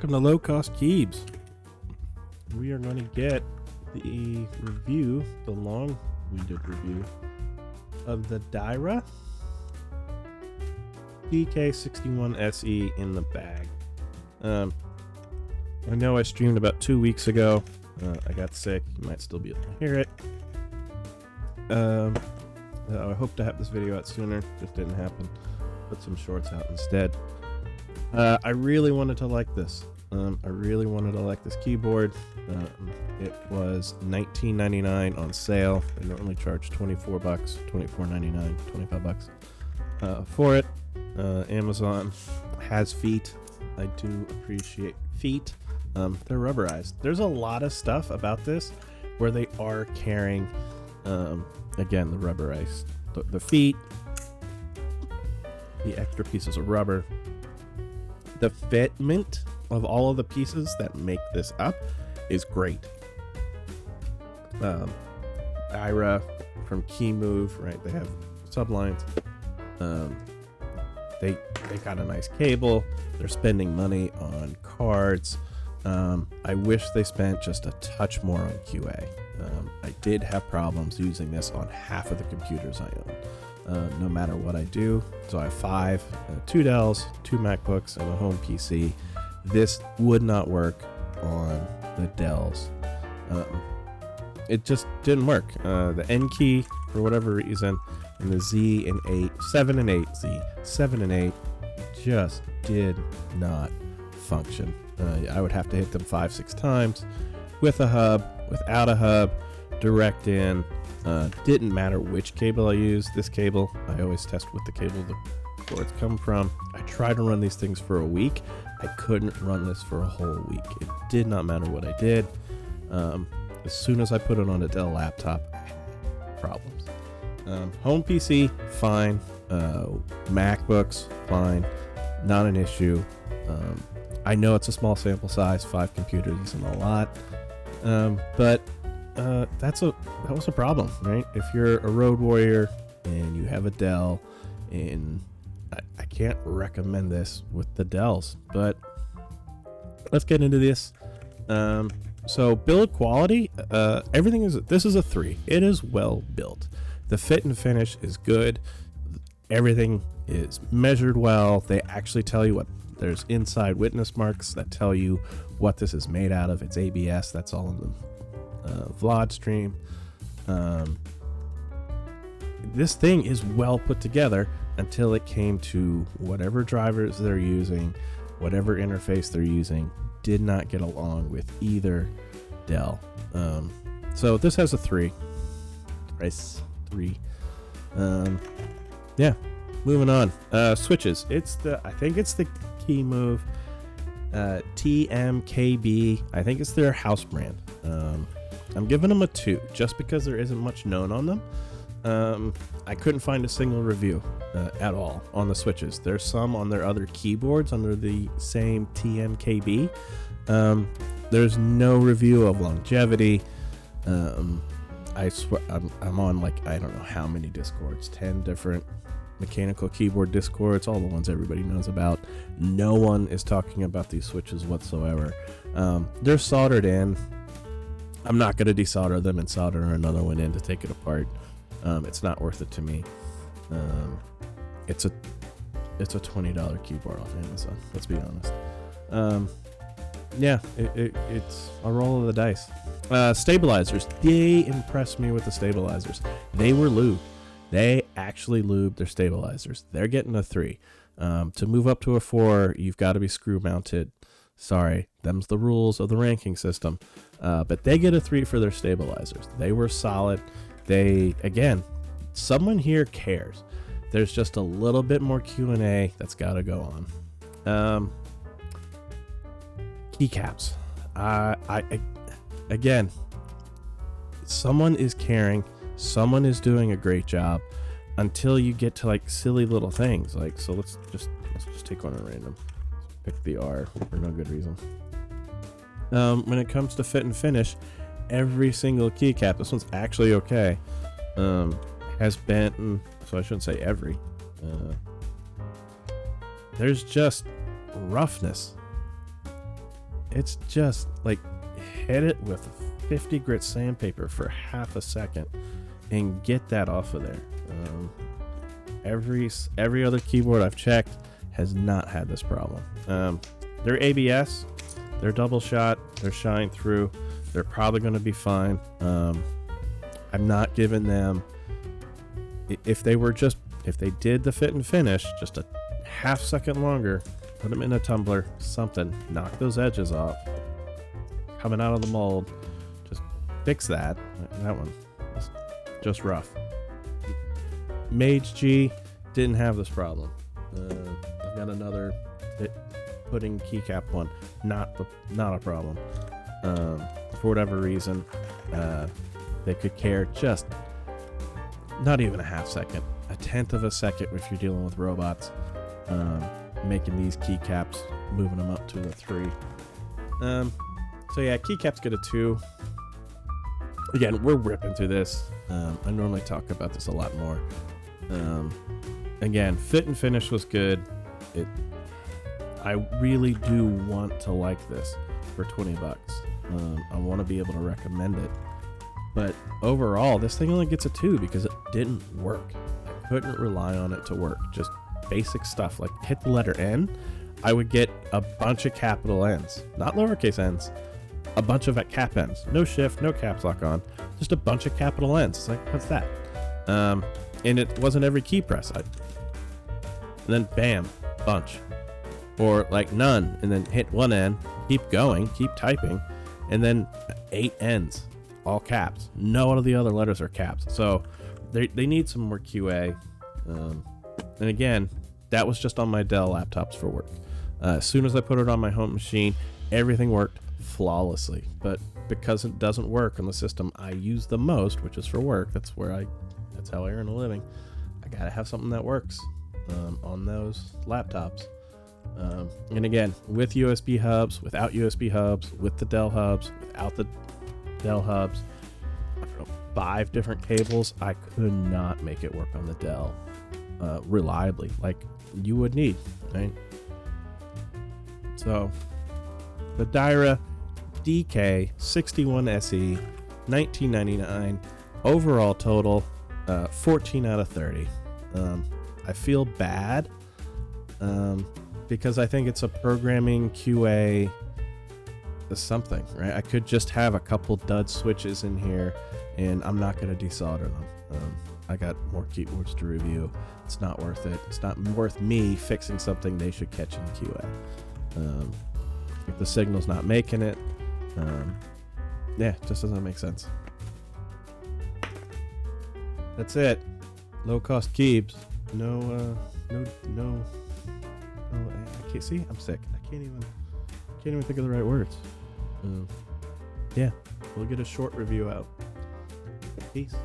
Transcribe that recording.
Welcome to Lowcost Keebs. We are going to get the review, the long-winded review of the Dierya DK61SE in the bag. I know I streamed about 2 weeks ago. I got sick. You might still be able to hear it. I hope to have this video out sooner. Just didn't happen. Put some shorts out instead. I really wanted to like this. I really wanted to like this keyboard. It was $19.99 on sale. They normally charge $24, $24.99, $25 for it. Amazon has feet. I do appreciate feet. They're rubberized. There's a lot of stuff about this where they are carrying, again, the rubberized, the feet, the extra pieces of rubber. The fitment of all of the pieces that make this up is great. Dierya from Kemove, right? They have sublines. They got a nice cable. They're spending money on cards. I wish they spent just a touch more on QA. I did have problems using this on half of the computers I own. No matter what I do. So I have 2 Dells, 2 MacBooks, and a home PC. This would not work on the Dells. It just didn't work. The N key, for whatever reason, and the Z and 8, 7 and 8, Z, 7 and 8 just did not function. I would have to hit them 5-6 times with a hub, without a hub, direct in. Didn't matter which cable I used. This cable, I always test with the cable the cords come from. I tried to run these things for a week. I couldn't run this for a whole week. It did not matter what I did. As soon as I put it on a Dell laptop, problems. Home PC, fine. MacBooks, fine. Not an issue. I know it's a small sample size. 5 computers isn't a lot. But that was a problem, right? If you're a road warrior and you have a Dell, and I can't recommend this with the Dells, but let's get into this. So build quality, this is a 3. It is well built. The fit and finish is good. Everything is measured well. They actually tell you there's inside witness marks that tell you what this is made out of. It's ABS. That's all in the VLOD stream. This thing is well put together until it came to whatever drivers they're using, whatever interface they're using, did not get along with either Dell. So this has a 3. Price 3. Yeah, moving on. Switches. I think it's the Kemove TMKB. I think it's their house brand. I'm giving them a 2 just because there isn't much known on them. I couldn't find a single review at all on the switches. There's some on their other keyboards under the same TMKB. There's no review of longevity. I swear I'm on I don't know how many discords, 10 different mechanical keyboard discords, all the ones everybody knows about. No one is talking about these switches whatsoever. They're soldered in. I'm not going to desolder them and solder another one in to take it apart. It's not worth it to me. It's a $20 keyboard off Amazon. Let's be honest. Yeah, it's a roll of the dice. Stabilizers. They impressed me with the stabilizers. They were lubed. They actually lubed their stabilizers. They're getting a 3. To move up to a 4, you've got to be screw mounted. Sorry, them's the rules of the ranking system. But they get a 3 for their stabilizers. They were solid. Again, someone here cares. There's just a little bit more Q&A that's got to go on. Keycaps. Again, someone is caring. Someone is doing a great job until you get to silly little things. So let's just take one at random. Pick the R for no good reason. When it comes to fit and finish, every single keycap, this one's actually okay, has been, so I shouldn't say every, there's just roughness it's just like hit it with 50 grit sandpaper for half a second and get that off of there. Every other keyboard I've checked has not had this problem. They're ABS, they're double shot, they're shine through, they're probably going to be fine. I'm not giving them, if they did the fit and finish just a half second longer, put them in a tumbler, something, knock those edges off, coming out of the mold, just fix that. That one was just rough. Mage G didn't have this problem. I've got another pudding keycap one, not a problem. For whatever reason, they could care just not even a half second, a tenth of a second if you're dealing with robots, making these keycaps, moving them up to the 3. So yeah, keycaps get a 2. Again, we're ripping through this. I normally talk about this a lot more. Again, fit and finish was good. I really do want to like this for $20. I want to be able to recommend it. But overall, this thing only gets a 2 because it didn't work. I couldn't rely on it to work. Just basic stuff like hit the letter N. I would get a bunch of capital N's, not lowercase n's, a bunch of cap N's. No shift, no caps lock on, just a bunch of capital N's. It's like, what's that? And it wasn't every key press. And then bam, bunch. Or like none, and then hit one N, keep going, keep typing, and then 8 N's, all caps. No of the other letters are caps. So they need some more QA. And again, that was just on my Dell laptops for work. As soon as I put it on my home machine, everything worked flawlessly. But because it doesn't work on the system I use the most, which is for work, that's how I earn a living. I gotta have something that works on those laptops. And again, with USB hubs, without USB hubs, with the Dell hubs, without the Dell hubs, 5 different cables, I could not make it work on the Dell reliably like you would need, right? So the Dierya DK61SE, $19.99, overall total 14 out of 30. I feel bad because I think it's a programming QA something, right? I could just have a couple dud switches in here and I'm not going to desolder them. I got more keyboards to review. It's not worth it. It's not worth me fixing something they should catch in QA. If the signal's not making it, yeah, it just doesn't make sense. That's it. Low cost Keebs. No, I can't see. I'm sick. I can't even think of the right words. Yeah, we'll get a short review out. Peace.